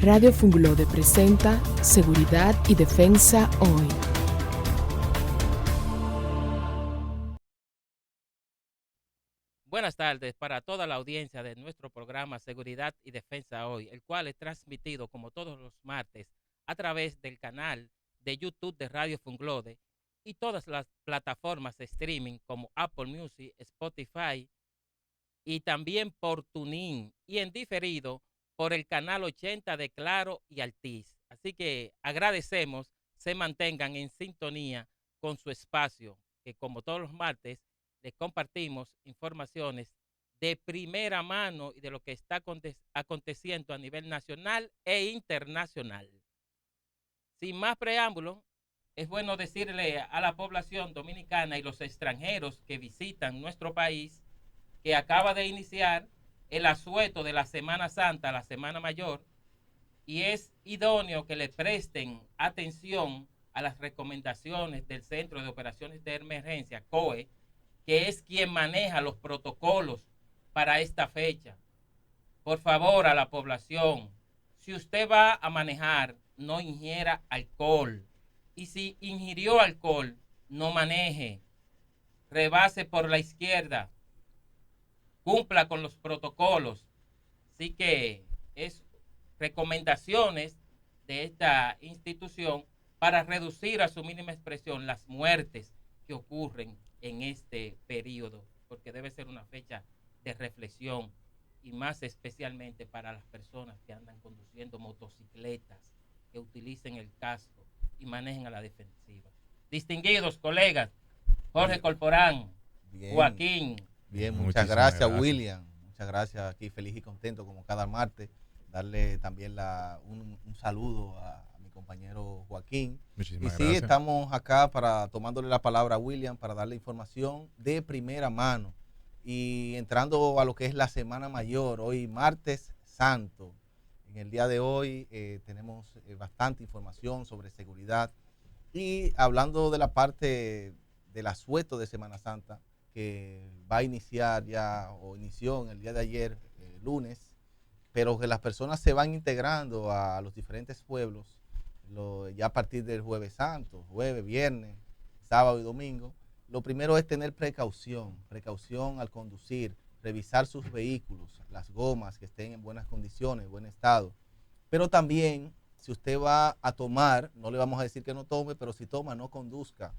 Radio Funglode presenta Seguridad y Defensa Hoy. Buenas tardes para toda la audiencia de nuestro programa Seguridad y Defensa Hoy, el cual es transmitido como todos los martes a través del canal de YouTube de Radio Funglode y todas las plataformas de streaming como Apple Music, Spotify y también por TuneIn y en diferido por el canal 80 de Claro y Altiz. Así que agradecemos se mantengan en sintonía con su espacio, que como todos los martes les compartimos informaciones de primera mano y de lo que está aconteciendo a nivel nacional e internacional. Sin más preámbulos, es bueno decirle a la población dominicana y los extranjeros que visitan nuestro país que acaba de iniciar el asueto de la Semana Santa, la Semana Mayor, y es idóneo que le presten atención a las recomendaciones del Centro de Operaciones de Emergencia, COE, que es quien maneja los protocolos para esta fecha. Por favor, a la población, si usted va a manejar, no ingiera alcohol. Y si ingirió alcohol, no maneje. Rebase por la izquierda. Cumpla con los protocolos. Así que es recomendaciones de esta institución para reducir a su mínima expresión las muertes que ocurren en este periodo, porque debe ser una fecha de reflexión y más especialmente para las personas que andan conduciendo motocicletas, que utilicen el casco y manejen a la defensiva. Distinguidos colegas, Jorge Corporán, Bien, Joaquín. bien, muchas gracias, William. Muchas gracias, aquí feliz y contento como cada martes. Darle también un saludo a mi compañero Joaquín. Muchísimas sí, gracias. estamos acá tomándole la palabra a William para darle información de primera mano. Y entrando a lo que es la Semana Mayor, hoy martes santo. En el día de hoy tenemos bastante información sobre seguridad. Y hablando de la parte del asueto de Semana Santa, que va a iniciar ya, o inició en el día de ayer, lunes, pero que las personas se van integrando a los diferentes pueblos ya a partir del Jueves Santo, jueves, viernes, sábado y domingo. Lo primero es tener precaución al conducir, revisar sus vehículos, las gomas que estén en buenas condiciones, buen estado. Pero también, si usted va a tomar, no le vamos a decir que no tome, pero si toma, no conduzca.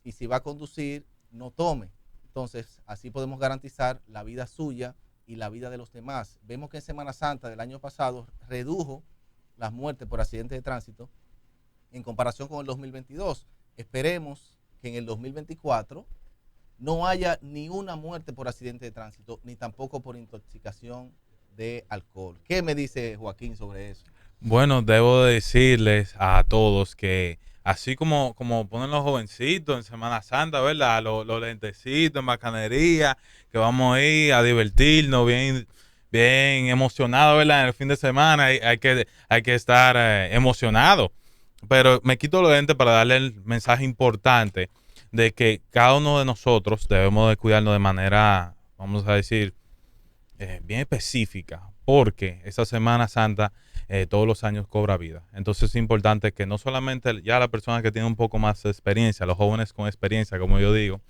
Y si va a conducir, no tome. Entonces, así podemos garantizar la vida suya y la vida de los demás. Vemos que en Semana Santa del año pasado redujo las muertes por accidentes de tránsito en comparación con el 2022. Esperemos que en el 2024 no haya ni una muerte por accidente de tránsito, ni tampoco por intoxicación de alcohol. ¿Qué me dice Joaquín sobre eso? Bueno, debo decirles a todos que así como ponen los jovencitos en Semana Santa, ¿verdad? Los lentecitos en bacanería, que vamos a ir a divertirnos bien emocionados, ¿verdad? En el fin de semana hay que estar emocionado. Pero me quito los lentes para darle el mensaje importante de que cada uno de nosotros debemos de cuidarnos de manera, vamos a decir, bien específica, porque esa Semana Santa todos los años cobra vida. Entonces es importante que no solamente ya las personas que tienen un poco más de experiencia, los jóvenes con experiencia, como yo digo,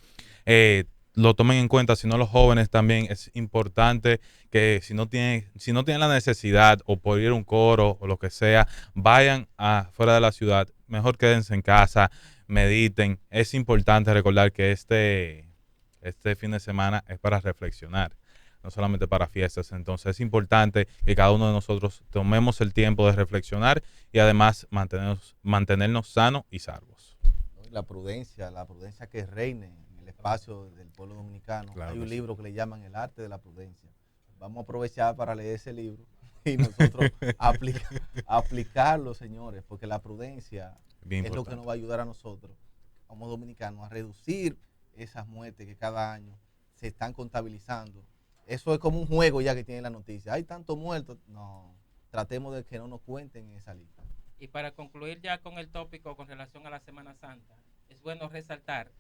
lo tomen en cuenta, sino los jóvenes también. Es importante que si no tienen la necesidad o por ir a un coro o lo que sea, vayan fuera de la ciudad, mejor quédense en casa, mediten. Es importante recordar que este fin de semana es para reflexionar, no solamente para fiestas. Entonces es importante que cada uno de nosotros tomemos el tiempo de reflexionar y además mantenernos sanos y salvos. La prudencia que reine en el espacio del pueblo dominicano. Claro. Hay un sí. libro que le llaman El Arte de la Prudencia. Vamos a aprovechar para leer ese libro y nosotros aplicarlo, señores, porque la prudencia Bien es lo que importante. nos va a ayudar a nosotros, como dominicanos, a reducir esas muertes que cada año se están contabilizando. Eso es como un juego ya que tiene la noticia. Hay tantos muertos. No, tratemos de que no nos cuenten en esa lista. Y para concluir ya con el tópico con relación a la Semana Santa, es bueno resaltar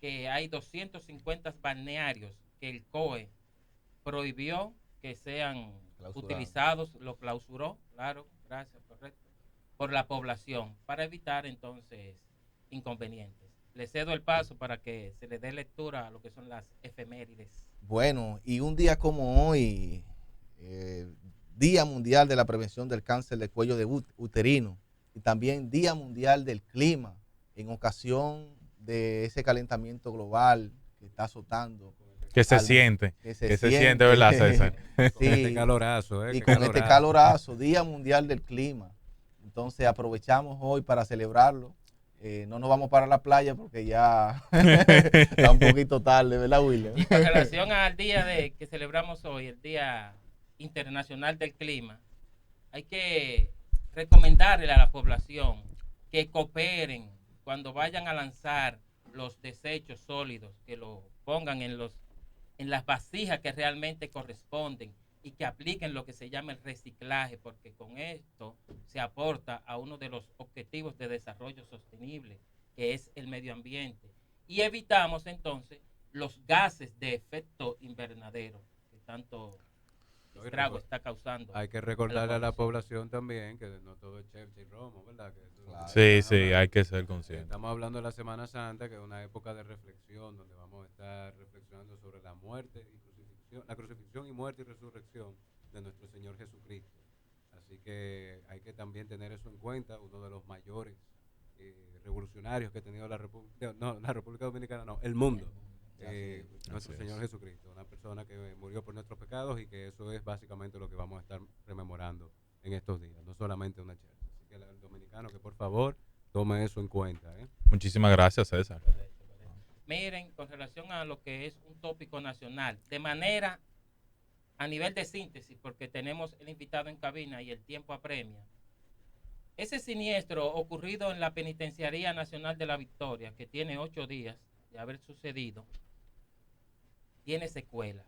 que hay 250 balnearios que el COE prohibió que sean Clausurado. utilizados, lo clausuró, claro, gracias, correcto, por la población, para evitar entonces inconvenientes. Le cedo el paso para que se le dé lectura a lo que son las efemérides. Bueno, y un día como hoy, Día Mundial de la Prevención del Cáncer de Cuello de Uterino, y también Día Mundial del Clima, en ocasión de ese calentamiento global que está azotando. Que se siente, que se siente, ¿verdad, César? Sí, Con este calorazo, y con este calorazo, Día Mundial del Clima. Entonces aprovechamos hoy para celebrarlo. No nos vamos para la playa porque ya está un poquito tarde, ¿verdad, William? Y con relación al día que celebramos hoy, el Día Internacional del Clima, hay que recomendarle a la población que cooperen cuando vayan a lanzar los desechos sólidos, que lo pongan en las vasijas que realmente corresponden y que apliquen lo que se llama el reciclaje, porque con esto se aporta a uno de los objetivos de desarrollo sostenible, que es el medio ambiente. Y evitamos entonces los gases de efecto invernadero que tanto estrago está causando. Hay que recordarle a la población también que no todo es chercha y romo, ¿verdad? Claro. Sí, hay que ser consciente. Estamos hablando de la Semana Santa, que es una época de reflexión, donde vamos a estar reflexionando sobre la muerte y crucifixión, la crucifixión y muerte y resurrección de nuestro Señor Jesucristo. Así que hay que también tener eso en cuenta, uno de los mayores revolucionarios que ha tenido la República Dominicana, no, el mundo. Nuestro Señor Jesucristo, una persona que murió por nuestros pecados, y que eso es básicamente lo que vamos a estar rememorando en estos días, no solamente una charla. Así que el dominicano, que por favor tome eso en cuenta. Muchísimas gracias, César. Miren, con relación a lo que es un tópico nacional, de manera a nivel de síntesis, porque tenemos el invitado en cabina y el tiempo apremia, ese siniestro ocurrido en la Penitenciaría Nacional de la Victoria, que tiene 8 días de haber sucedido, tiene secuelas.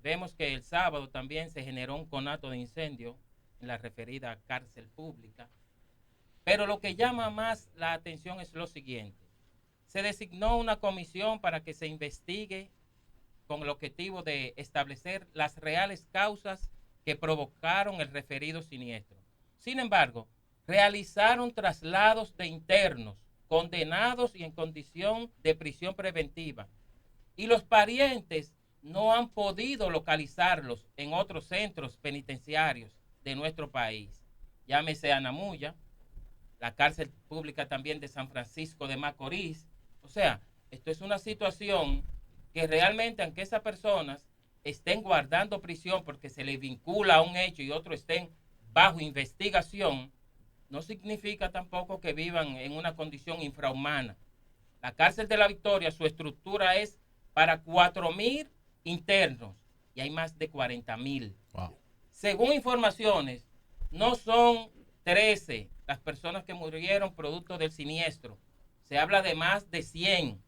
Vemos que el sábado también se generó un conato de incendio en la referida cárcel pública, pero lo que llama más la atención es lo siguiente: se designó una comisión para que se investigue con el objetivo de establecer las reales causas que provocaron el referido siniestro. Sin embargo, realizaron traslados de internos condenados y en condición de prisión preventiva, y los parientes no han podido localizarlos en otros centros penitenciarios de nuestro país. Llámese Anamuya, la cárcel pública también de San Francisco de Macorís. O sea, esto es una situación que realmente, aunque esas personas estén guardando prisión porque se les vincula a un hecho y otros estén bajo investigación, no significa tampoco que vivan en una condición infrahumana. La cárcel de la Victoria, su estructura es para 4,000 internos y hay más de 40,000. Wow. Según informaciones, no son 13 las personas que murieron producto del siniestro. Se habla de más de 100.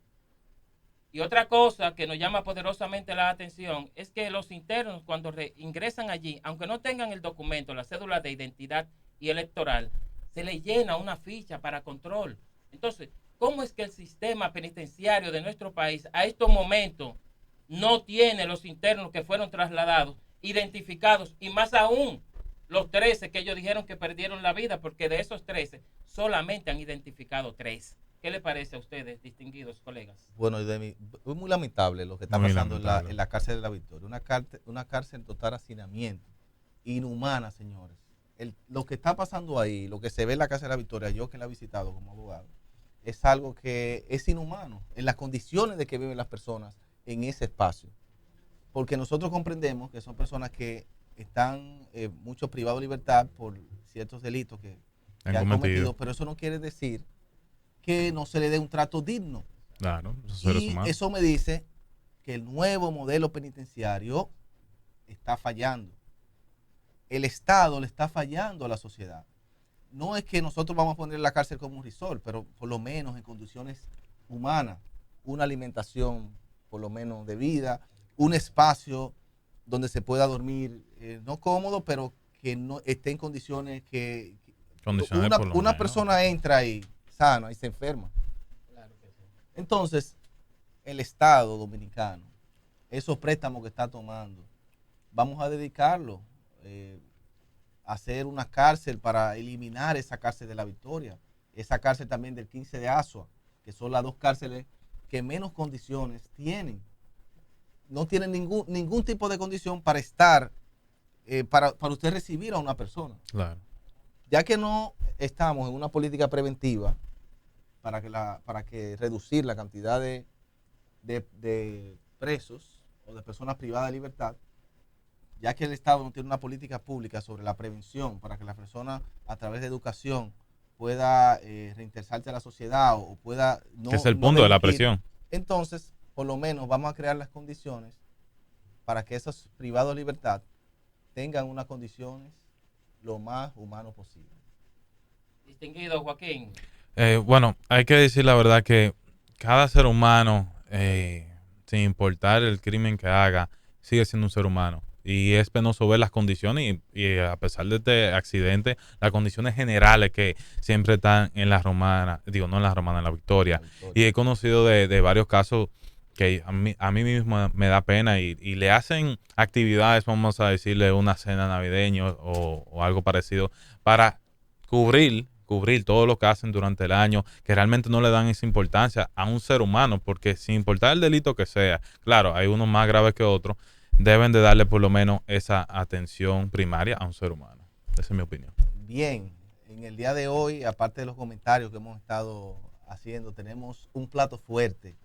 Y otra cosa que nos llama poderosamente la atención es que los internos, cuando ingresan allí, aunque no tengan el documento, la cédula de identidad y electoral, se les llena una ficha para control. Entonces, ¿cómo es que el sistema penitenciario de nuestro país a estos momentos no tiene los internos que fueron trasladados identificados, y más aún los 13 que ellos dijeron que perdieron la vida, porque de esos 13 solamente han identificado 3? ¿Qué le parece a ustedes, distinguidos colegas? Bueno, es muy lamentable lo que está Muy pasando lamentable. en la cárcel de la Victoria. Una cárcel en total hacinamiento, inhumana, señores. Lo que está pasando ahí, lo que se ve en la cárcel de la Victoria, yo que la he visitado como abogado, es algo que es inhumano en las condiciones de que viven las personas en ese espacio. Porque nosotros comprendemos que son personas que están mucho privados de libertad por ciertos delitos que han cometido, pero eso no quiere decir que no se le dé un trato digno. Claro, seres Y humanos. eso me dice que el nuevo modelo penitenciario está fallando. El Estado le está fallando a la sociedad. No es que nosotros vamos a poner la cárcel como un resort, pero por lo menos en condiciones humanas, una alimentación por lo menos de vida, un espacio donde se pueda dormir, no cómodo, pero que no esté en condiciones que Condiciones por lo una menos. persona entra ahí sana y se enferma. Claro que sí. Entonces, el Estado dominicano, esos préstamos que está tomando vamos a dedicarlo a hacer una cárcel para eliminar esa cárcel de La Victoria, esa cárcel también del 15 de Asua, que son las dos cárceles que menos condiciones tienen. No tienen ningún tipo de condición para estar, para usted recibir a una persona. Claro. Ya que no estamos en una política preventiva para que reducir la cantidad de presos o de personas privadas de libertad, ya que el Estado no tiene una política pública sobre la prevención para que la persona a través de educación pueda reintegrarse a la sociedad o pueda no, que es el no punto de la delinquir. presión. Entonces, por lo menos vamos a crear las condiciones para que esos privados de libertad tengan unas condiciones lo más humanos posible. Distinguido Joaquín. Bueno, hay que decir la verdad que cada ser humano, sin importar el crimen que haga, sigue siendo un ser humano. Y es penoso ver las condiciones y a pesar de este accidente, las condiciones generales que siempre están en la Romana, digo, no en la Romana, en la Victoria. Y he conocido de varios casos que a mí mismo me da pena y le hacen actividades, vamos a decirle una cena navideña o algo parecido, para cubrir todo lo que hacen durante el año, que realmente no le dan esa importancia a un ser humano, porque sin importar el delito que sea, claro, hay unos más graves que otros, deben de darle por lo menos esa atención primaria a un ser humano. Esa es mi opinión. Bien, en el día de hoy, aparte de los comentarios que hemos estado haciendo, tenemos un plato fuerte.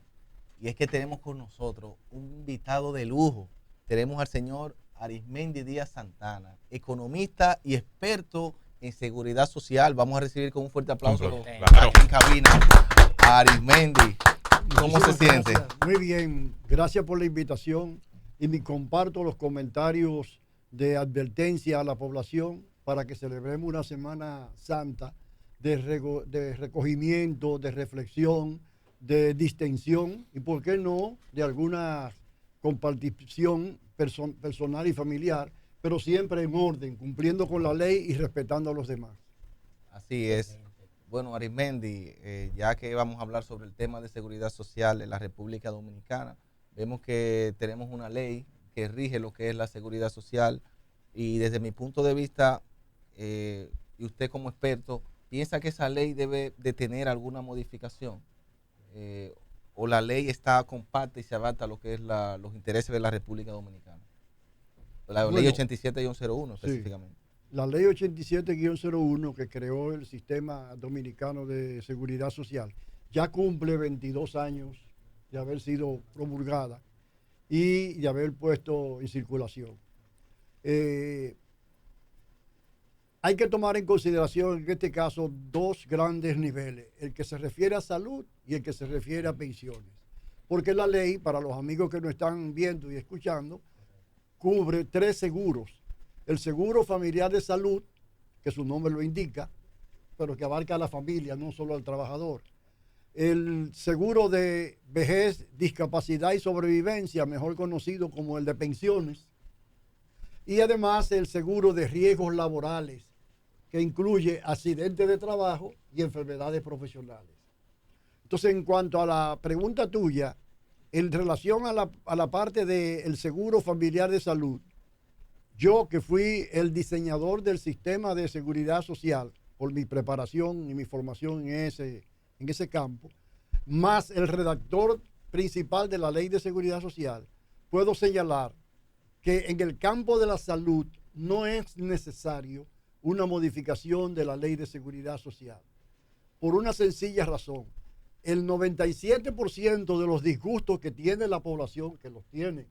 Y es que tenemos con nosotros un invitado de lujo. Tenemos al señor Arismendi Díaz Santana, economista y experto en seguridad social. Vamos a recibir con un fuerte aplauso Claro. aquí en cabina a Arismendi. ¿Cómo se siente? Gracias. Muy bien, gracias por la invitación y comparto los comentarios de advertencia a la población para que celebremos una Semana Santa de recogimiento, de reflexión, de distensión y, por qué no, de alguna compartición personal y familiar, pero siempre en orden, cumpliendo con la ley y respetando a los demás. Así es. Bueno, Arismendi, ya que vamos a hablar sobre el tema de seguridad social en la República Dominicana, vemos que tenemos una ley que rige lo que es la seguridad social y desde mi punto de vista, y usted como experto, ¿piensa que esa ley debe de tener alguna modificación? ¿O la ley está compacta y se adapta a lo que es los intereses de la República Dominicana? La ley 87-01 específicamente. Sí, la ley 87-01 que creó el Sistema Dominicano de Seguridad Social ya cumple 22 años de haber sido promulgada y de haber puesto en circulación. Hay que tomar en consideración en este caso dos grandes niveles, el que se refiere a salud y el que se refiere a pensiones. Porque la ley, para los amigos que nos están viendo y escuchando, cubre tres seguros. El seguro familiar de salud, que su nombre lo indica, pero que abarca a la familia, no solo al trabajador. El seguro de vejez, discapacidad y sobrevivencia, mejor conocido como el de pensiones. Y además el seguro de riesgos laborales, que incluye accidentes de trabajo y enfermedades profesionales. Entonces, en cuanto a la pregunta tuya, en relación a la parte del seguro familiar de salud, yo que fui el diseñador del sistema de seguridad social por mi preparación y mi formación en ese campo, más el redactor principal de la ley de seguridad social, puedo señalar que en el campo de la salud no es necesario una modificación de la ley de seguridad social, por una sencilla razón. El 97% de los disgustos que tiene la población, que los tiene,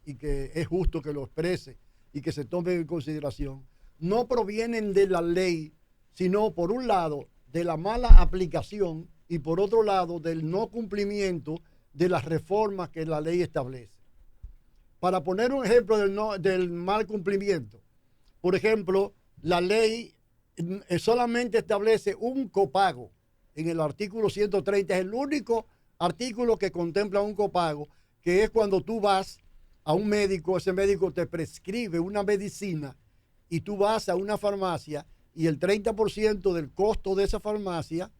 y que es justo que lo exprese y que se tome en consideración, no provienen de la ley, sino por un lado de la mala aplicación y por otro lado del no cumplimiento de las reformas que la ley establece. Para poner un ejemplo del mal cumplimiento, por ejemplo, la ley solamente establece un copago. En el artículo 130 es el único artículo que contempla un copago, que es cuando tú vas a un médico, ese médico te prescribe una medicina y tú vas a una farmacia y el 30% del costo de esa farmacia,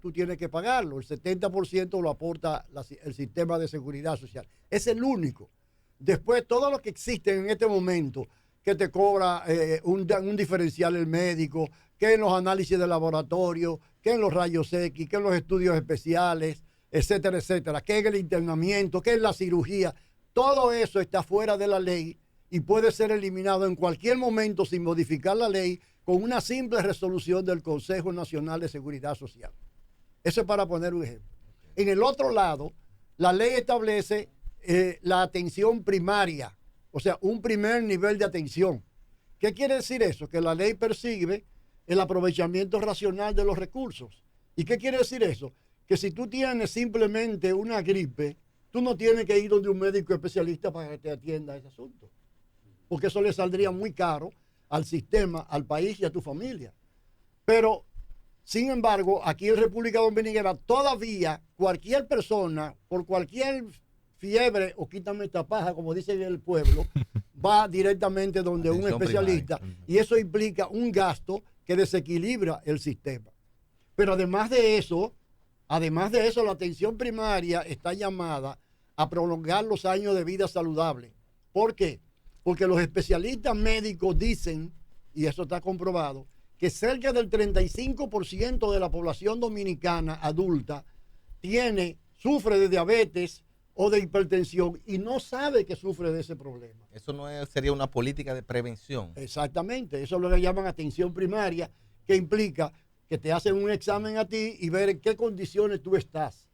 tú tienes que pagarlo. El 70% lo aporta el sistema de seguridad social. Es el único. Después, todo lo que existe en este momento, que te cobra un diferencial el médico, que en los análisis de laboratorio, que en los rayos X, que en los estudios especiales, etcétera, etcétera, que en el internamiento, que en la cirugía, todo eso está fuera de la ley y puede ser eliminado en cualquier momento sin modificar la ley con una simple resolución del Consejo Nacional de Seguridad Social. Eso es para poner un ejemplo. En el otro lado, la ley establece la atención primaria, o sea, un primer nivel de atención. ¿Qué quiere decir eso? Que la ley persigue el aprovechamiento racional de los recursos. ¿Y qué quiere decir eso? Que si tú tienes simplemente una gripe, tú no tienes que ir donde un médico especialista para que te atienda ese asunto, porque eso le saldría muy caro al sistema, al país y a tu familia. Pero, sin embargo, aquí en República Dominicana todavía cualquier persona, por cualquier fiebre o quítame esta paja, como dicen en el pueblo, va directamente donde un especialista y eso implica un gasto que desequilibra el sistema. Pero además de eso, la atención primaria está llamada a prolongar los años de vida saludable. ¿Por qué? Porque los especialistas médicos dicen, y eso está comprobado, que cerca del 35% de la población dominicana adulta sufre de diabetes o de hipertensión y no sabe que sufre de ese problema. Eso sería una política de prevención. Exactamente, eso es lo que llaman atención primaria, que implica que te hacen un examen a ti y ver en qué condiciones tú estás.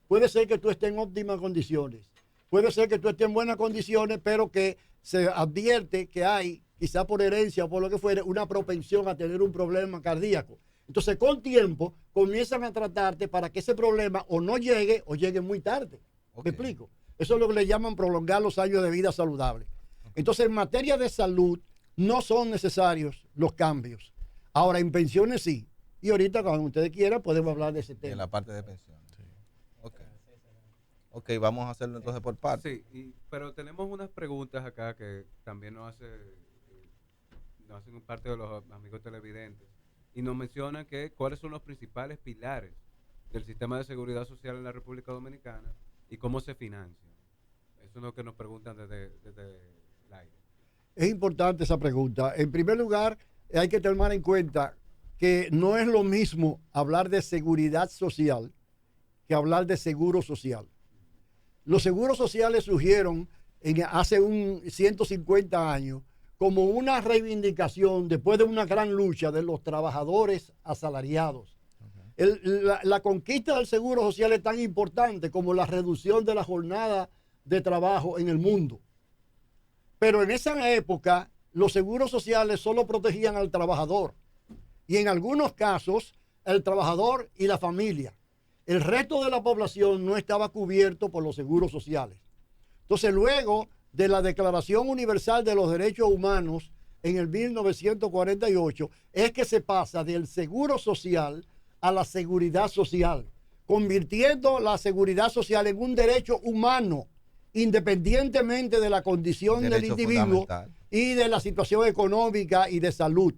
Puede ser que tú estés en óptimas condiciones, puede ser que tú estés en buenas condiciones, pero que se advierte que hay, quizá por herencia o por lo que fuere, una propensión a tener un problema cardíaco. Entonces, con tiempo, comienzan a tratarte para que ese problema o no llegue o llegue muy tarde. ¿Me explico? Eso es lo que le llaman prolongar los años de vida saludable. Entonces, en materia de salud, no son necesarios los cambios. Ahora, en pensiones sí. Y ahorita, cuando ustedes quieran, podemos hablar de ese tema. En la parte de pensiones. Sí. Ok, vamos a hacerlo entonces por partes. Sí, pero tenemos unas preguntas acá que también nos hacen parte de los amigos televidentes. Y nos mencionan que cuáles son los principales pilares del sistema de seguridad social en la República Dominicana y cómo se financia. Eso es lo que nos preguntan desde el aire. Es importante esa pregunta. En primer lugar, hay que tomar en cuenta que no es lo mismo hablar de seguridad social que hablar de seguro social. Los seguros sociales surgieron hace 150 años como una reivindicación después de una gran lucha de los trabajadores asalariados. La conquista del seguro social es tan importante como la reducción de la jornada de trabajo en el mundo. Pero en esa época, los seguros sociales solo protegían al trabajador y en algunos casos, el trabajador y la familia. El resto de la población no estaba cubierto por los seguros sociales. Entonces, luego de la Declaración Universal de los Derechos Humanos en el 1948, es que se pasa del seguro social a la seguridad social, convirtiendo la seguridad social en un derecho humano, independientemente de la condición del individuo y de la situación económica y de salud.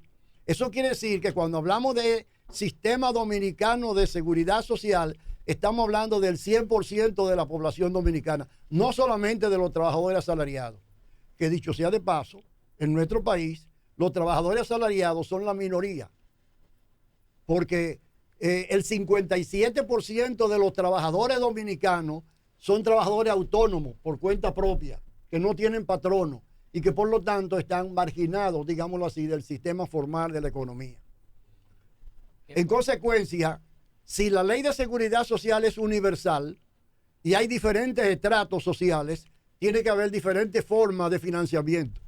Eso quiere decir que cuando hablamos de sistema dominicano de seguridad social, estamos hablando del 100% de la población dominicana, no solamente de los trabajadores asalariados, que dicho sea de paso, en nuestro país, los trabajadores asalariados son la minoría, porque el 57% de los trabajadores dominicanos son trabajadores autónomos por cuenta propia, que no tienen patrono y que por lo tanto están marginados, digámoslo así, del sistema formal de la economía. En consecuencia, si la ley de seguridad social es universal y hay diferentes estratos sociales, tiene que haber diferentes formas de financiamiento.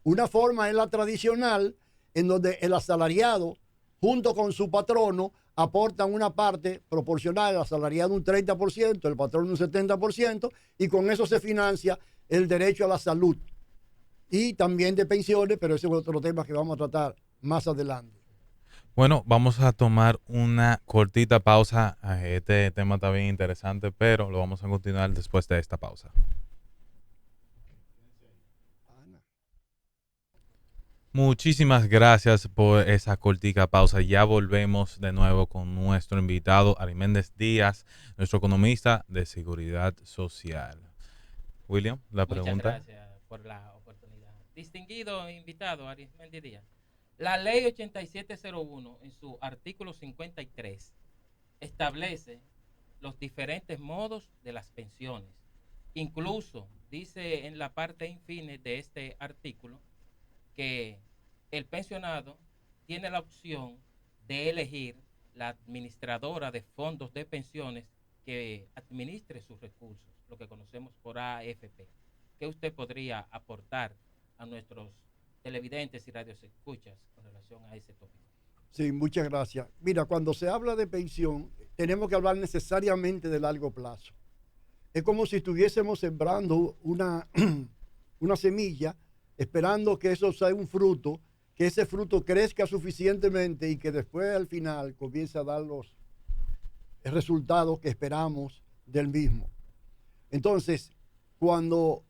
Una forma es la tradicional, en donde el asalariado, junto con su patrono, aportan una parte proporcional, el asalariado un 30%, el patrono un 70%, y con eso se financia el derecho a la salud. Y también de pensiones, pero ese es otro tema que vamos a tratar más adelante. Bueno, vamos a tomar una cortita pausa. Este tema está bien interesante, pero lo vamos a continuar después de esta pausa. Muchísimas gracias por esa cortica pausa. Ya volvemos de nuevo con nuestro invitado, Ariméndez Díaz, nuestro economista de seguridad social. William, la Muchas pregunta. gracias por la oportunidad. Distinguido invitado, Arismendi Díaz. La ley 8701, en su artículo 53, establece los diferentes modos de las pensiones. Incluso dice en la parte infine de este artículo que el pensionado tiene la opción de elegir la administradora de fondos de pensiones que administre sus recursos, lo que conocemos por AFP. ¿Qué usted podría aportar a nuestros televidentes y radioescuchas con relación a ese tópico? Sí, muchas gracias. Mira, cuando se habla de pensión, tenemos que hablar necesariamente de largo plazo. Es como si estuviésemos sembrando una semilla, esperando que eso sea un fruto, que ese fruto crezca suficientemente y que después al final comience a dar los resultados que esperamos del mismo. Entonces, cuando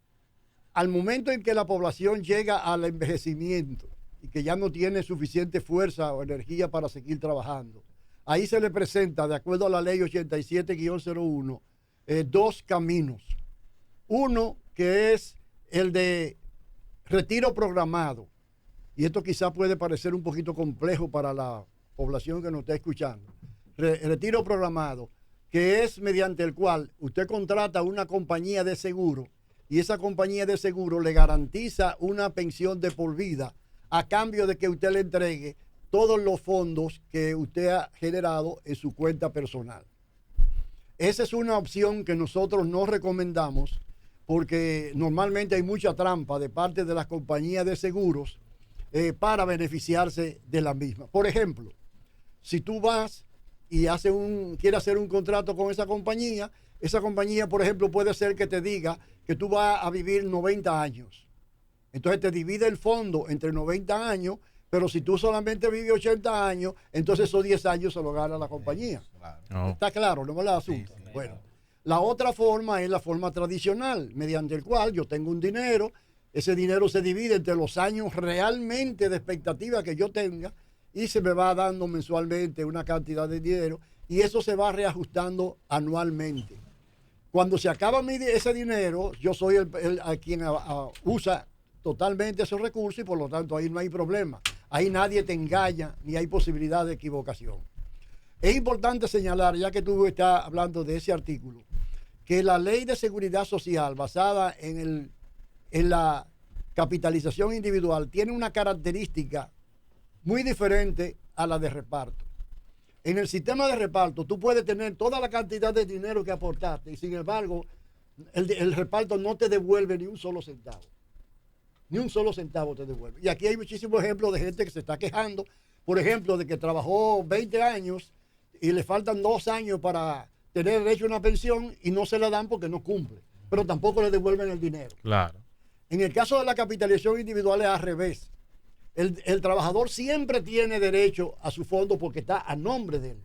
al momento en que la población llega al envejecimiento y que ya no tiene suficiente fuerza o energía para seguir trabajando, ahí se le presenta, de acuerdo a la ley 87-01, dos caminos. Uno que es el de retiro programado, y esto quizá puede parecer un poquito complejo para la población que nos está escuchando. Retiro programado, que es mediante el cual usted contrata una compañía de seguro y esa compañía de seguro le garantiza una pensión de por vida a cambio de que usted le entregue todos los fondos que usted ha generado en su cuenta personal. Esa es una opción que nosotros no recomendamos porque normalmente hay mucha trampa de parte de las compañías de seguros para beneficiarse de la misma. Por ejemplo, si tú vas y quieres hacer un contrato con esa compañía, por ejemplo, puede ser que te diga que tú vas a vivir 90 años. Entonces te divide el fondo entre 90 años, pero si tú solamente vives 80 años, entonces esos 10 años se lo gana la compañía. Oh. ¿Está claro? ¿No me la asunto? Sí, sí. Bueno, la otra forma es la forma tradicional, mediante el cual yo tengo un dinero, ese dinero se divide entre los años realmente de expectativa que yo tenga y se me va dando mensualmente una cantidad de dinero y eso se va reajustando anualmente. Cuando se acaba ese dinero, yo soy a quien usa totalmente esos recursos y por lo tanto ahí no hay problema. Ahí nadie te engaña ni hay posibilidad de equivocación. Es importante señalar, ya que tú estás hablando de ese artículo, que la ley de seguridad social basada en la capitalización individual tiene una característica muy diferente a la de reparto. En el sistema de reparto tú puedes tener toda la cantidad de dinero que aportaste y sin embargo el reparto no te devuelve ni un solo centavo. Ni un solo centavo te devuelve. Y aquí hay muchísimos ejemplos de gente que se está quejando, por ejemplo, de que trabajó 20 años y le faltan 2 años para tener derecho a una pensión y no se la dan porque no cumple, pero tampoco le devuelven el dinero. Claro. En el caso de la capitalización individual es al revés. El trabajador siempre tiene derecho a su fondo porque está a nombre de él.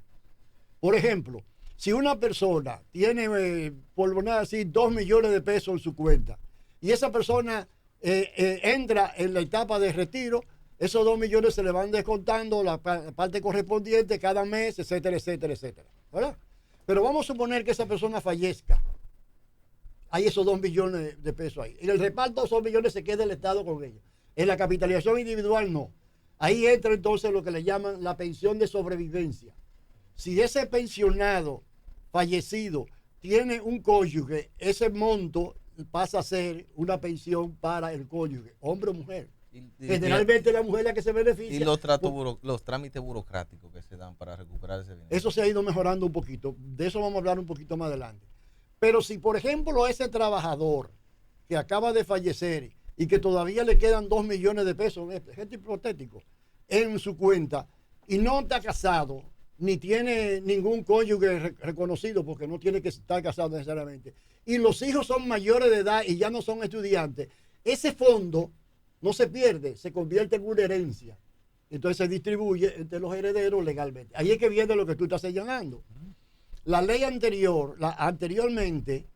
Por ejemplo, si una persona tiene, por poner así, 2 millones de pesos en su cuenta y esa persona entra en la etapa de retiro, esos 2 millones se le van descontando la parte correspondiente cada mes, etcétera, etcétera, etcétera. ¿Verdad? Pero vamos a suponer que esa persona fallezca. Hay esos 2 millones de pesos ahí. En el reparto, esos millones se queda el Estado con ellos. En la capitalización individual, no. Ahí entra entonces lo que le llaman la pensión de sobrevivencia. Si ese pensionado fallecido tiene un cónyuge, ese monto pasa a ser una pensión para el cónyuge, hombre o mujer. Generalmente la mujer es la que se beneficia. Y los trámites burocráticos que se dan para recuperar ese dinero. Eso se ha ido mejorando un poquito. De eso vamos a hablar un poquito más adelante. Pero si, por ejemplo, ese trabajador que acaba de fallecer y que todavía le quedan 2 millones de pesos, gente hipotético, en su cuenta y no está casado, ni tiene ningún cónyuge reconocido porque no tiene que estar casado necesariamente, y los hijos son mayores de edad y ya no son estudiantes, ese fondo no se pierde, se convierte en una herencia. Entonces se distribuye entre los herederos legalmente. Ahí es que viene lo que tú estás señalando. La ley anteriormente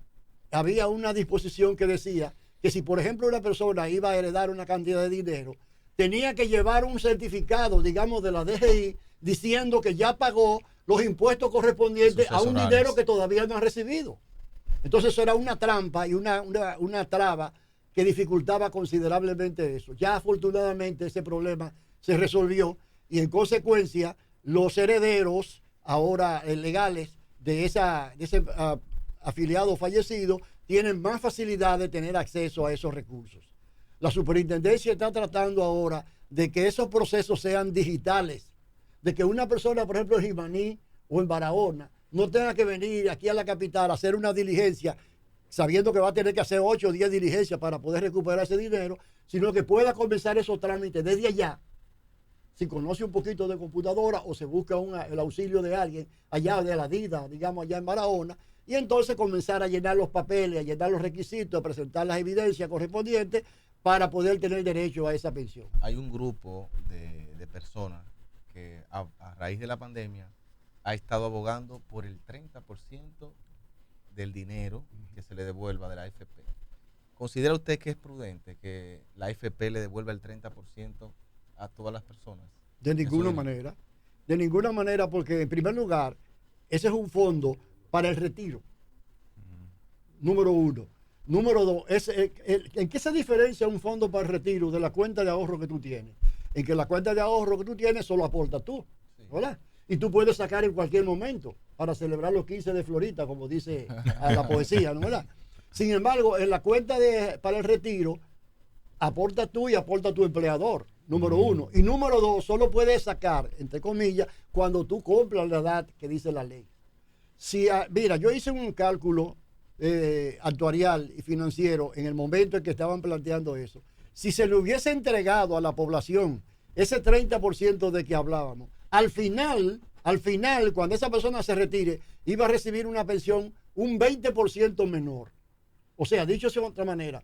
había una disposición que decía que si por ejemplo una persona iba a heredar una cantidad de dinero, tenía que llevar un certificado, digamos, de la DGI, diciendo que ya pagó los impuestos correspondientes a un dinero que todavía no ha recibido. Entonces eso era una trampa y una traba que dificultaba considerablemente eso. Ya afortunadamente ese problema se resolvió y en consecuencia los herederos ahora legales de ese afiliado fallecido tienen más facilidad de tener acceso a esos recursos. La superintendencia está tratando ahora de que esos procesos sean digitales, de que una persona, por ejemplo, en Jimaní o en Barahona, no tenga que venir aquí a la capital a hacer una diligencia sabiendo que va a tener que hacer 8 o 10 diligencias para poder recuperar ese dinero, sino que pueda comenzar esos trámites desde allá, si conoce un poquito de computadora o se busca el auxilio de alguien allá de la DIDA, digamos allá en Barahona, y entonces comenzar a llenar los papeles, a llenar los requisitos, a presentar las evidencias correspondientes para poder tener derecho a esa pensión. Hay un grupo de personas que a raíz de la pandemia ha estado abogando por el 30% del dinero que se le devuelva de la AFP. ¿Considera usted que es prudente que la AFP le devuelva el 30% a todas las personas? De ninguna manera. De ninguna manera, porque en primer lugar, ese es un fondo para el retiro. Número uno. Número dos, ¿en qué se diferencia un fondo para el retiro de la cuenta de ahorro que tú tienes? En que la cuenta de ahorro que tú tienes solo aporta tú, ¿verdad? Y tú puedes sacar en cualquier momento para celebrar los 15 de Florita, como dice la poesía, ¿no verdad? Sin embargo, en la cuenta para el retiro, aporta tú y aporta tu empleador, número uno. Y número dos, solo puedes sacar, entre comillas, cuando tú cumplas la edad que dice la ley. Mira, yo hice un cálculo actuarial y financiero en el momento en que estaban planteando eso. Si se le hubiese entregado a la población ese 30% de que hablábamos, al final, cuando esa persona se retire, iba a recibir una pensión un 20% menor. O sea, dicho de otra manera,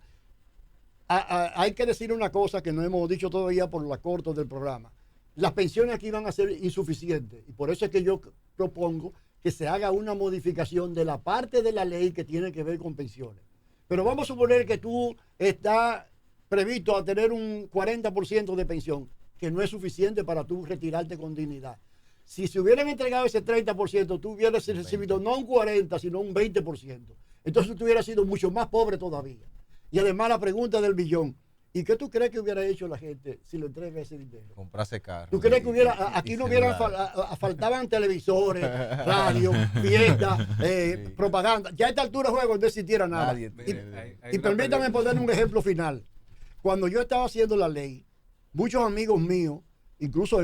hay que decir una cosa que no hemos dicho todavía por la corto del programa. Las pensiones aquí van a ser insuficientes y por eso es que yo propongo que se haga una modificación de la parte de la ley que tiene que ver con pensiones. Pero vamos a suponer que tú estás previsto a tener un 40% de pensión, que no es suficiente para tú retirarte con dignidad. Si se hubieran entregado ese 30%, tú hubieras recibido no un 40%, sino un 20%. Entonces tú hubieras sido mucho más pobre todavía. Y además la pregunta del billón, ¿y qué tú crees que hubiera hecho la gente si le entrega ese dinero? Comprarse carro. ¿Tú crees que aquí no hubieran faltaban televisores, radio, fiestas, propaganda? Ya a esta altura juego no existiera nada. Y permítame poner un ejemplo final. Cuando yo estaba haciendo la ley, muchos amigos míos, incluso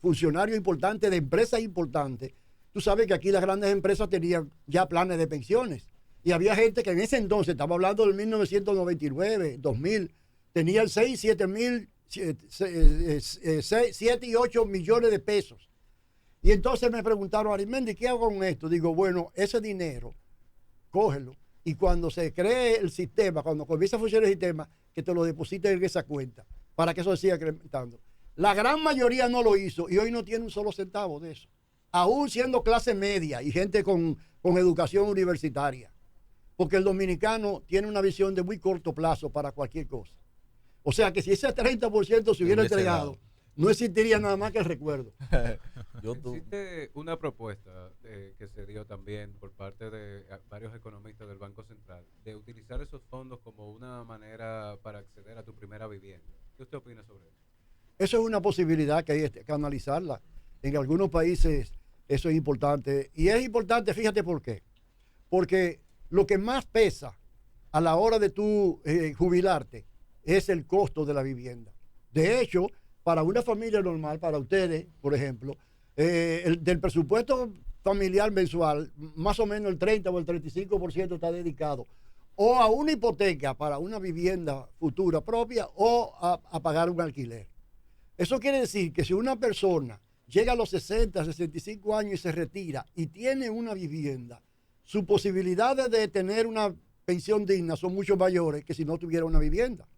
funcionarios importantes de empresas importantes, tú sabes que aquí las grandes empresas tenían ya planes de pensiones. Y había gente que en ese entonces, estamos hablando del 1999, 2000, tenían 6, 7 y 8 millones de pesos. Y entonces me preguntaron, Arismendi, ¿qué hago con esto? Digo, bueno, ese dinero, cógelo. Y cuando se cree el sistema, cuando comienza a funcionar el sistema, que te lo deposites en esa cuenta, para que eso siga incrementando. La gran mayoría no lo hizo y hoy no tiene un solo centavo de eso. Aún siendo clase media y gente con educación universitaria. Porque el dominicano tiene una visión de muy corto plazo para cualquier cosa. O sea que si ese 30% se hubiera entregado, no existiría nada más que el recuerdo. Existe una propuesta que se dio también por parte de varios economistas del Banco Central de utilizar esos fondos como una manera para acceder a tu primera vivienda. ¿Qué usted opina sobre eso? Eso es una posibilidad que hay que analizarla. En algunos países eso es importante. Y es importante, fíjate por qué. Porque lo que más pesa a la hora de tú jubilarte es el costo de la vivienda. De hecho, para una familia normal, para ustedes, por ejemplo, del presupuesto familiar mensual, más o menos el 30 o el 35% está dedicado o a una hipoteca para una vivienda futura propia o a pagar un alquiler. Eso quiere decir que si una persona llega a los 60, 65 años y se retira y tiene una vivienda, sus posibilidades de tener una pensión digna son mucho mayores que si no tuviera una vivienda.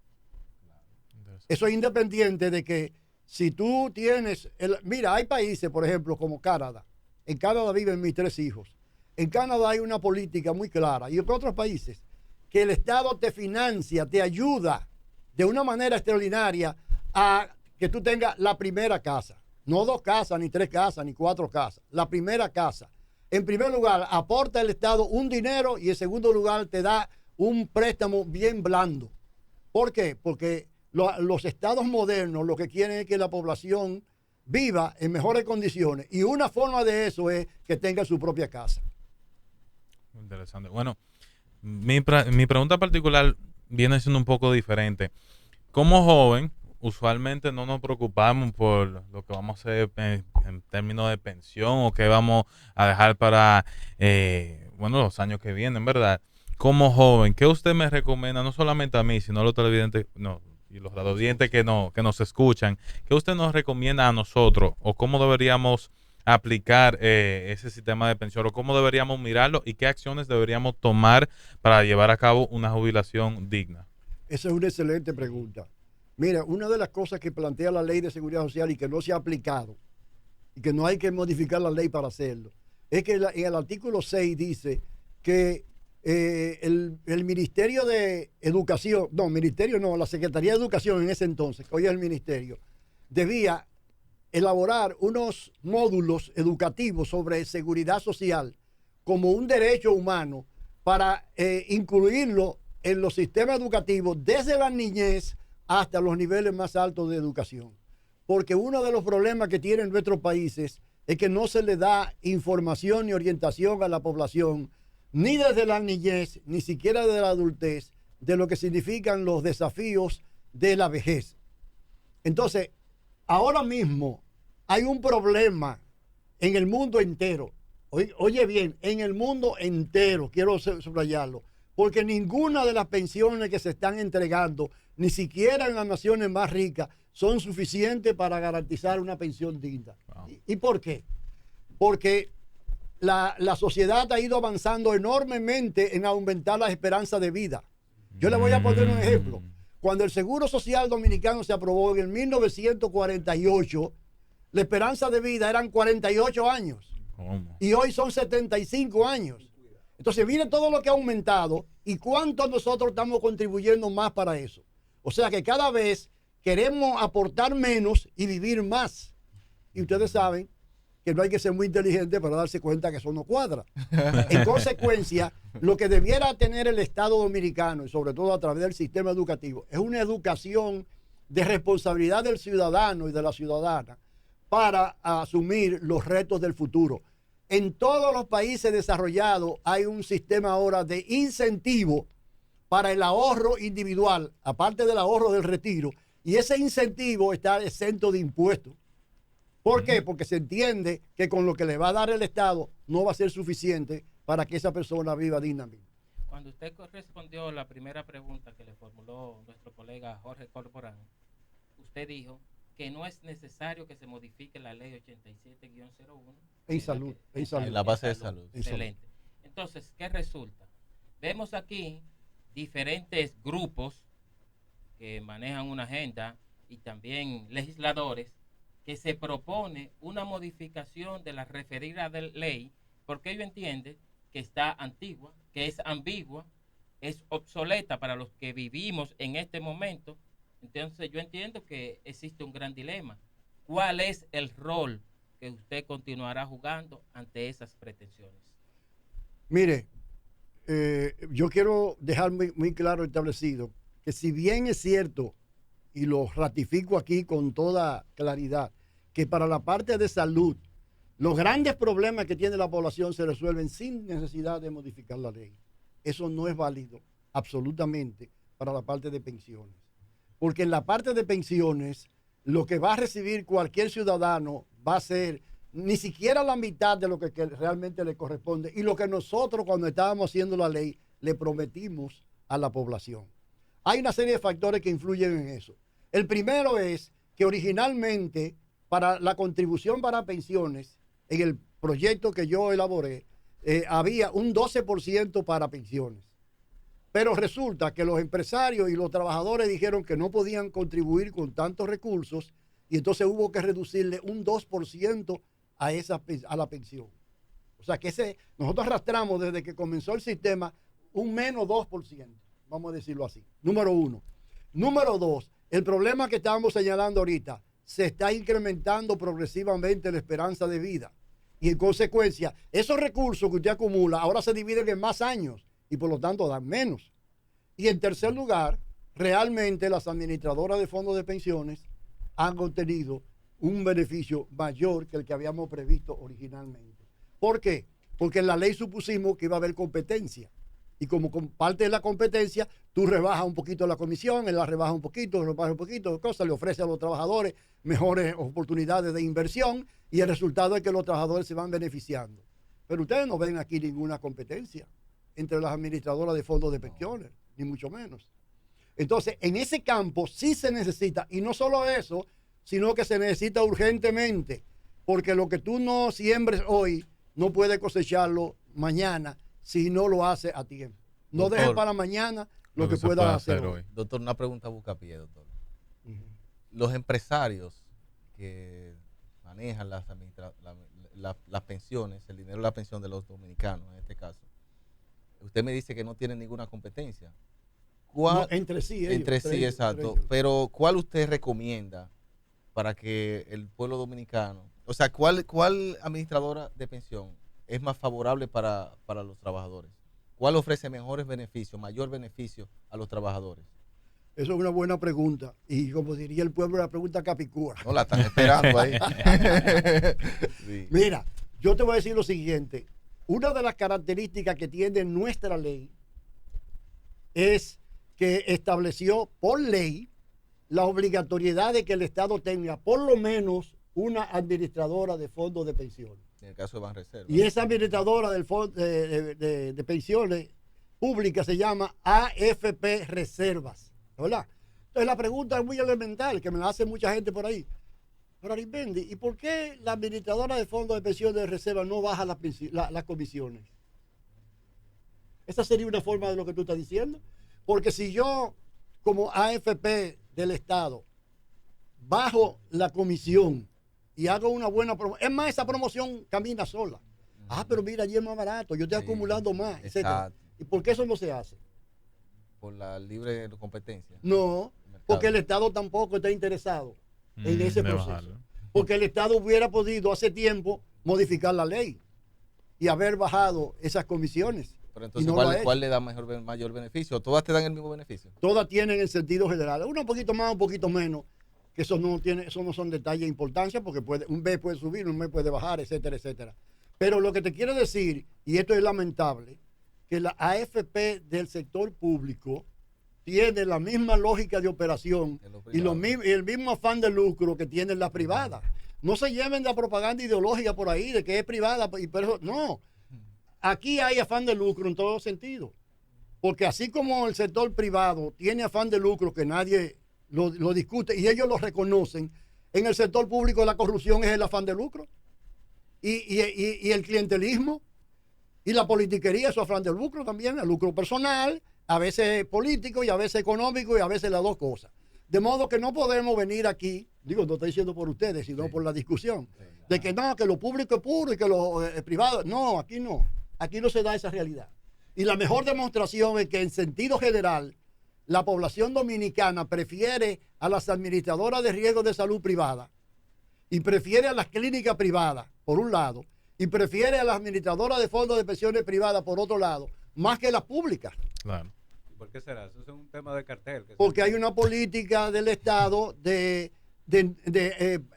Eso es independiente de que si tú tienes... Mira, hay países, por ejemplo, como Canadá. En Canadá viven mis 3 hijos. En Canadá hay una política muy clara. Y en otros países, que el Estado te financia, te ayuda de una manera extraordinaria a que tú tengas la primera casa. No 2 casas, ni 3 casas, ni 4 casas. La primera casa. En primer lugar, aporta el Estado un dinero y en segundo lugar te da un préstamo bien blando. ¿Por qué? Porque los estados modernos lo que quieren es que la población viva en mejores condiciones y una forma de eso es que tenga su propia casa. Interesante. Bueno, mi pregunta particular viene siendo un poco diferente. Como joven, usualmente no nos preocupamos por lo que vamos a hacer en términos de pensión o qué vamos a dejar para, los años que vienen, ¿verdad? Como joven, ¿qué usted me recomienda, no solamente a mí, sino a los televidentes y los radiodientes que nos escuchan? ¿Qué usted nos recomienda a nosotros o cómo deberíamos aplicar ese sistema de pensión o cómo deberíamos mirarlo y qué acciones deberíamos tomar para llevar a cabo una jubilación digna? Esa es una excelente pregunta. Mira, una de las cosas que plantea la Ley de Seguridad Social y que no se ha aplicado y que no hay que modificar la ley para hacerlo, es que en el artículo 6 dice que el Ministerio de Educación, la Secretaría de Educación en ese entonces, que hoy es el Ministerio, debía elaborar unos módulos educativos sobre seguridad social como un derecho humano para incluirlo en los sistemas educativos desde la niñez hasta los niveles más altos de educación. Porque uno de los problemas que tienen nuestros países es que no se le da información ni orientación a la población, ni desde la niñez, ni siquiera desde la adultez, de lo que significan los desafíos de la vejez. Entonces, ahora mismo hay un problema en el mundo entero. Oye bien, en el mundo entero, quiero subrayarlo, porque ninguna de las pensiones que se están entregando, ni siquiera en las naciones más ricas, son suficientes para garantizar una pensión digna. Wow. ¿Y por qué? Porque la sociedad ha ido avanzando enormemente en aumentar la esperanza de vida. Yo le voy a poner un ejemplo. Cuando el Seguro Social Dominicano se aprobó en el 1948, la esperanza de vida eran 48 años. ¿Cómo? Y hoy son 75 años. Entonces, mire todo lo que ha aumentado y cuánto nosotros estamos contribuyendo más para eso. O sea que cada vez queremos aportar menos y vivir más. Y ustedes saben que no hay que ser muy inteligente para darse cuenta que eso no cuadra. En consecuencia, lo que debiera tener el Estado dominicano, y sobre todo a través del sistema educativo, es una educación de responsabilidad del ciudadano y de la ciudadana para asumir los retos del futuro. En todos los países desarrollados hay un sistema ahora de incentivo para el ahorro individual, aparte del ahorro del retiro, y ese incentivo está exento de impuestos. ¿Por qué? Porque se entiende que con lo que le va a dar el Estado no va a ser suficiente para que esa persona viva dignamente. Cuando usted respondió la primera pregunta que le formuló nuestro colega Jorge Corporán, usted dijo que no es necesario que se modifique la ley 87-01. En salud. En la base de salud. Excelente. Entonces, ¿qué resulta? Vemos aquí diferentes grupos que manejan una agenda y también legisladores que se propone una modificación de la referida de ley porque ellos entienden que está antigua, que es ambigua, es obsoleta para los que vivimos en este momento. Entonces yo entiendo que existe un gran dilema. ¿Cuál es el rol que usted continuará jugando ante esas pretensiones? Mire, yo quiero dejar muy claro establecido que si bien es cierto, y lo ratifico aquí con toda claridad, que para la parte de salud, los grandes problemas que tiene la población se resuelven sin necesidad de modificar la ley. Eso no es válido absolutamente para la parte de pensiones. Porque en la parte de pensiones, lo que va a recibir cualquier ciudadano va a ser ni siquiera la mitad de lo que realmente le corresponde y lo que nosotros cuando estábamos haciendo la ley le prometimos a la población. Hay una serie de factores que influyen en eso. El primero es que originalmente para la contribución para pensiones, en el proyecto que yo elaboré, había un 12% para pensiones. Pero resulta que los empresarios y los trabajadores dijeron que no podían contribuir con tantos recursos y entonces hubo que reducirle un 2% a la pensión. O sea que nosotros arrastramos desde que comenzó el sistema un menos 2%, vamos a decirlo así. Número uno. Número dos, el problema que estábamos señalando ahorita, se está incrementando progresivamente la esperanza de vida. Y en consecuencia, esos recursos que usted acumula ahora se dividen en más años y por lo tanto dan menos. Y en tercer lugar, realmente las administradoras de fondos de pensiones han obtenido un beneficio mayor que el que habíamos previsto originalmente. ¿Por qué? Porque en la ley supusimos que iba a haber competencia. Y como parte de la competencia, tú rebajas un poquito la comisión, él la rebaja un poquito, cosas, le ofrece a los trabajadores mejores oportunidades de inversión y el resultado es que los trabajadores se van beneficiando. Pero ustedes no ven aquí ninguna competencia entre las administradoras de fondos de pensiones, ni mucho menos. Entonces, en ese campo sí se necesita, y no solo eso, sino que se necesita urgentemente, porque lo que tú no siembres hoy, no puedes cosecharlo mañana si no lo haces a tiempo. No Doctor, dejes para mañana lo que se puedas puede hacer hoy. Doctor, una pregunta buscapié, doctor. Ujú. Los empresarios que manejan las pensiones, el dinero de la pensión de los dominicanos en este caso, usted me dice que no tienen ninguna competencia. No, entre sí, ellos, Entre sí, ellos, exacto. ellos. Pero ¿cuál usted recomienda para que el pueblo dominicano, o sea, cuál administradora de pensión es más favorable para los trabajadores? ¿Cuál ofrece mejores beneficios, mayor beneficio a los trabajadores? Eso es una buena pregunta. Y como diría el pueblo, la pregunta capicúa. No la están esperando ahí. Sí. Mira, yo te voy a decir lo siguiente. Una de las características que tiene nuestra ley es que estableció por ley la obligatoriedad de que el Estado tenga por lo menos una administradora de fondos de pensiones. En el caso de Banreserva. Y esa administradora del fondo de pensiones públicas se llama AFP Reservas, ¿verdad? Entonces la pregunta es muy elemental, que me la hace mucha gente por ahí. Pero Arismendi, ¿y por qué la administradora de fondos de pensiones de reserva no baja las comisiones? Esa sería una forma de lo que tú estás diciendo. Porque si yo, como AFP del Estado, bajo la comisión y hago una buena promoción, es más, esa promoción camina sola. Ah, pero mira, allí es más barato, yo estoy acumulando más, etc. Exacto. ¿Y por qué eso no se hace? Por la libre competencia. No, porque el Estado tampoco está interesado en ese de proceso. bajarlo. Porque el Estado hubiera podido hace tiempo modificar la ley y haber bajado esas comisiones. Pero entonces, Y no lo ha ¿cuál le da mayor beneficio? ¿Todas te dan el mismo beneficio? Todas tienen el sentido general. Una un poquito más, un poquito menos, que eso no son detalles de importancia, porque un B puede subir, un B puede bajar, etcétera, etcétera. Pero lo que te quiero decir, y esto es lamentable, que la AFP del sector público tiene la misma lógica de operación y el mismo afán de lucro que tienen las privadas. No se lleven la propaganda ideológica por ahí de que es privada, pero no. Aquí hay afán de lucro en todo sentido. Porque así como el sector privado tiene afán de lucro que nadie lo discute y ellos lo reconocen, en el sector público la corrupción es el afán de lucro. Y el clientelismo y la politiquería es afán de lucro también, el lucro personal, a veces político y a veces económico y a veces las dos cosas. De modo que no podemos venir aquí, digo, no estoy diciendo por ustedes, sino por la discusión, de que no, que lo público es puro y que lo privado. No, aquí no. Aquí no se da esa realidad. Y la mejor demostración es que en sentido general, la población dominicana prefiere a las administradoras de riesgos de salud privada y prefiere a las clínicas privadas, por un lado, y prefiere a las administradoras de fondos de pensiones privadas, por otro lado, más que las públicas. Claro. ¿Por qué será? Eso es un tema de cartel. Porque hay una política del Estado de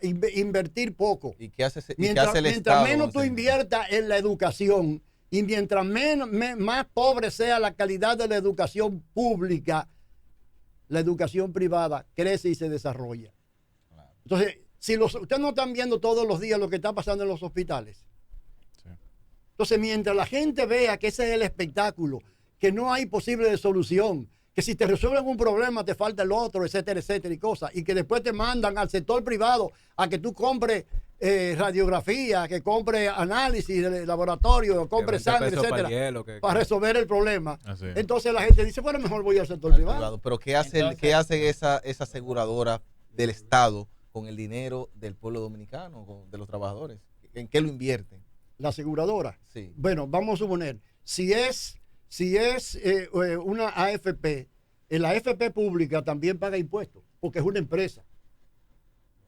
invertir poco. ¿Y qué hace, Mientras el Estado? menos tú inviertas en la educación y mientras más pobre sea la calidad de la educación pública, la educación privada crece y se desarrolla. Entonces, si ustedes no están viendo todos los días lo que está pasando en los hospitales. Sí. Entonces, mientras la gente vea que ese es el espectáculo, que no hay posible de solución, que si te resuelven un problema te falta el otro, etcétera, etcétera, y cosas, y que después te mandan al sector privado a que tú compres radiografía, que compres análisis de laboratorio, compres sangre, etcétera, para resolver el problema. Así es. Entonces la gente dice, bueno, mejor voy al sector privado. Pero ¿qué hace esa aseguradora del Estado con el dinero del pueblo dominicano, de los trabajadores? ¿En qué lo invierten? La aseguradora. Sí. Bueno, vamos a suponer, si es una AFP, la AFP pública también paga impuestos, porque es una empresa.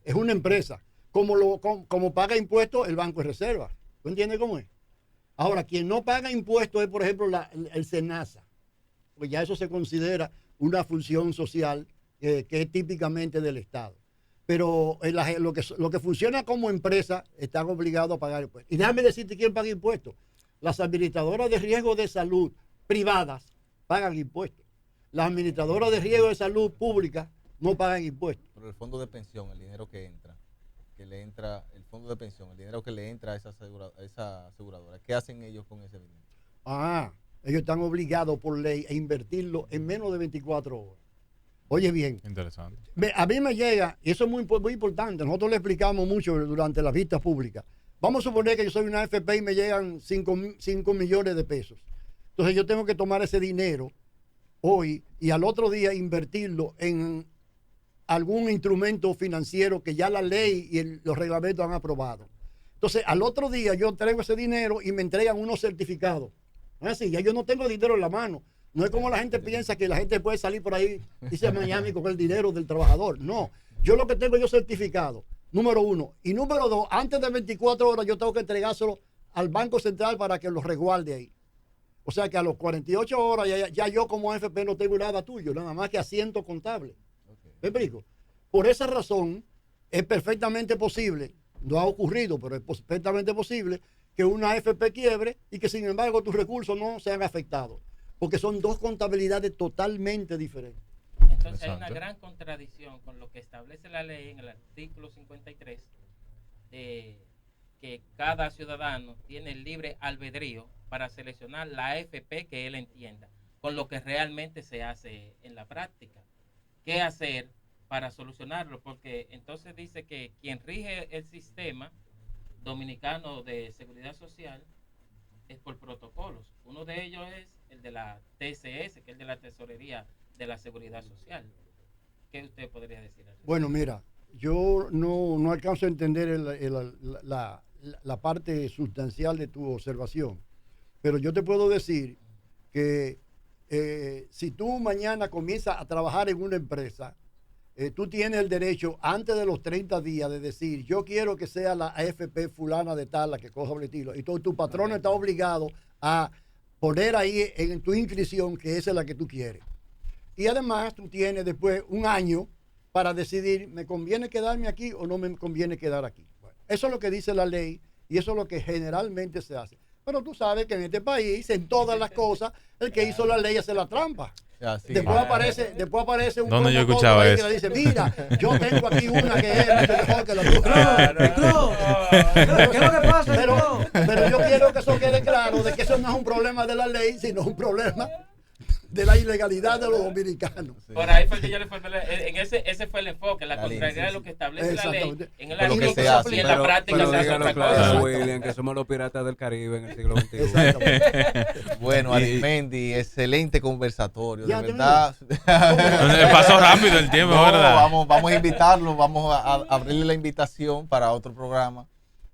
Es una empresa. Como paga impuestos el Banco de Reserva. ¿Tú entiendes cómo es? Ahora, quien no paga impuestos es, por ejemplo, el SENASA. Pues ya eso se considera una función social que es típicamente del Estado. Pero lo que funciona como empresa están obligados a pagar impuestos. Y déjame decirte quién paga impuestos. Las administradoras de riesgo de salud privadas pagan impuestos. Las administradoras de riesgo de salud pública no pagan impuestos. Pero el fondo de pensión, el dinero que le entra, el fondo de pensión, el dinero que le entra a esa aseguradora, ¿qué hacen ellos con ese dinero? Ellos están obligados por ley a invertirlo en menos de 24 horas. Oye bien. Interesante. A mí me llega, y eso es muy, muy importante, nosotros le explicamos mucho durante las vistas públicas. Vamos a suponer que yo soy una AFP y me llegan 5 millones de pesos. Entonces yo tengo que tomar ese dinero hoy y al otro día invertirlo en algún instrumento financiero que ya la ley y los reglamentos han aprobado. Entonces al otro día yo traigo ese dinero y me entregan unos certificados. No es así, ya yo no tengo dinero en la mano. No es como la gente piensa que la gente puede salir por ahí, dice a Miami, con el dinero del trabajador. No, yo lo que tengo yo certificado, número 1. Y número 2, antes de 24 horas yo tengo que entregárselo al Banco Central para que lo resguarde ahí. O sea que a los 48 horas ya yo como AFP no tengo nada tuyo, nada más que asiento contable. ¿Me explico? Por esa razón es perfectamente posible, no ha ocurrido, pero es perfectamente posible que una AFP quiebre y que sin embargo tus recursos no sean afectados. Porque son dos contabilidades totalmente diferentes. Entonces hay una gran contradicción con lo que establece la ley en el artículo 53, que cada ciudadano tiene libre albedrío para seleccionar la AFP que él entienda, con lo que realmente se hace en la práctica. ¿Qué hacer para solucionarlo? Porque entonces dice que quien rige el sistema dominicano de seguridad social es por protocolos. Uno de ellos es el de la TCS, que es el de la Tesorería de la Seguridad Social. ¿Qué usted podría decir? Bueno, mira, yo no alcanzo a entender la parte sustancial de tu observación, pero yo te puedo decir que si tú mañana comienzas a trabajar en una empresa, tú tienes el derecho antes de los 30 días de decir, yo quiero que sea la AFP fulana de tal la que coja boletino. Y tu patrón está obligado a poner ahí en tu inscripción que esa es la que tú quieres. Y además tú tienes después un año para decidir, ¿me conviene quedarme aquí o no me conviene quedar aquí? Bueno, eso es lo que dice la ley y eso es lo que generalmente se hace. Pero tú sabes que en este país, en todas las cosas, el que hizo la ley hace la trampa. Sí. Después aparece un ¿dónde yo escuchaba eso? Que le dice, mira, yo tengo aquí una que es mucho mejor que la tuya. ¿Qué es lo que pasa? Pero yo quiero que eso quede claro, de que eso no es un problema de la ley, sino un problema de la ilegalidad de los dominicanos. Sí. Por ahí fue que yo le formulé, ese fue el enfoque, la contrariedad de lo que establece la ley en el artículo y en la práctica se hace otra cosa. William, que somos los piratas del Caribe en el siglo XXI. Bueno, Arismendi, excelente conversatorio, de Ya, verdad. Pasó rápido el tiempo, No, ¿verdad? vamos a invitarlo, vamos a abrirle la invitación para otro programa,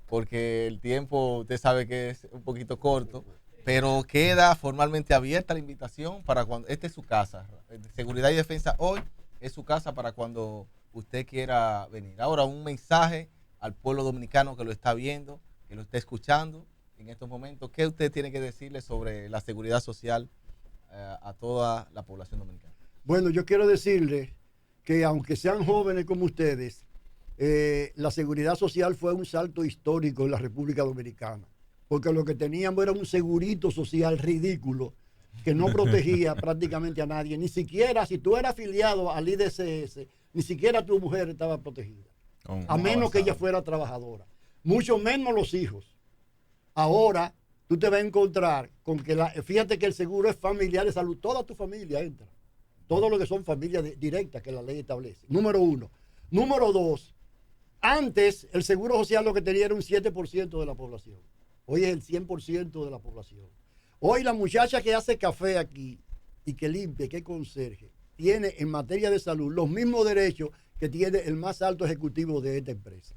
porque el tiempo, usted sabe que es un poquito corto, pero queda formalmente abierta la invitación para cuando, esta es su casa, Seguridad y Defensa hoy es su casa para cuando usted quiera venir. Ahora, un mensaje al pueblo dominicano que lo está viendo, que lo está escuchando en estos momentos, ¿qué usted tiene que decirle sobre la seguridad social a toda la población dominicana? Bueno, yo quiero decirles que aunque sean jóvenes como ustedes, la seguridad social fue un salto histórico en la República Dominicana, porque lo que teníamos era un segurito social ridículo que no protegía prácticamente a nadie, ni siquiera si tú eras afiliado al IDCS, ni siquiera tu mujer estaba protegida, a menos que ella fuera trabajadora, mucho menos los hijos. Ahora tú te vas a encontrar con que, fíjate que el seguro es familiar de salud, toda tu familia entra, todo lo que son familias directas que la ley establece, número 1. Número 2, antes el seguro social lo que tenía era un 7% de la población. Hoy es el 100% de la población. Hoy la muchacha que hace café aquí y que limpia, que es conserje, tiene en materia de salud los mismos derechos que tiene el más alto ejecutivo de esta empresa.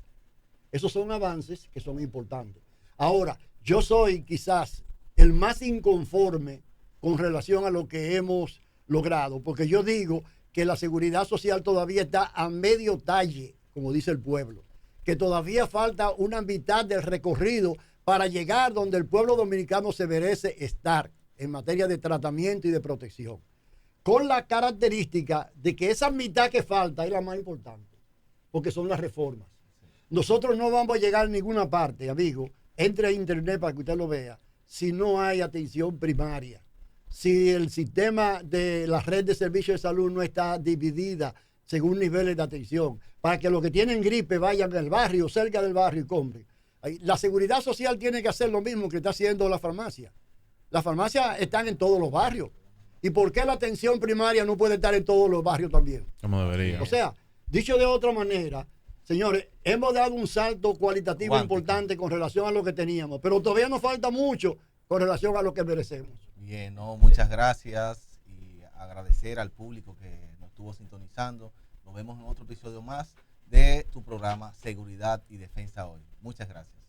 Esos son avances que son importantes. Ahora, yo soy quizás el más inconforme con relación a lo que hemos logrado, porque yo digo que la seguridad social todavía está a medio talle, como dice el pueblo, que todavía falta una mitad del recorrido para llegar donde el pueblo dominicano se merece estar en materia de tratamiento y de protección, con la característica de que esa mitad que falta es la más importante, porque son las reformas. Nosotros no vamos a llegar a ninguna parte, amigo, entre a internet para que usted lo vea, si no hay atención primaria, si el sistema de la red de servicios de salud no está dividida según niveles de atención, para que los que tienen gripe vayan al barrio, cerca del barrio y compren. La seguridad social tiene que hacer lo mismo que está haciendo la farmacia. Las farmacias están en todos los barrios. ¿Y por qué la atención primaria no puede estar en todos los barrios también? Como debería. O sea, dicho de otra manera, señores, hemos dado un salto cualitativo importante con relación a lo que teníamos, pero todavía nos falta mucho con relación a lo que merecemos. Bien, no, muchas gracias y agradecer al público que nos estuvo sintonizando. Nos vemos en otro episodio más de tu programa Seguridad y Defensa Hoy. Muchas gracias.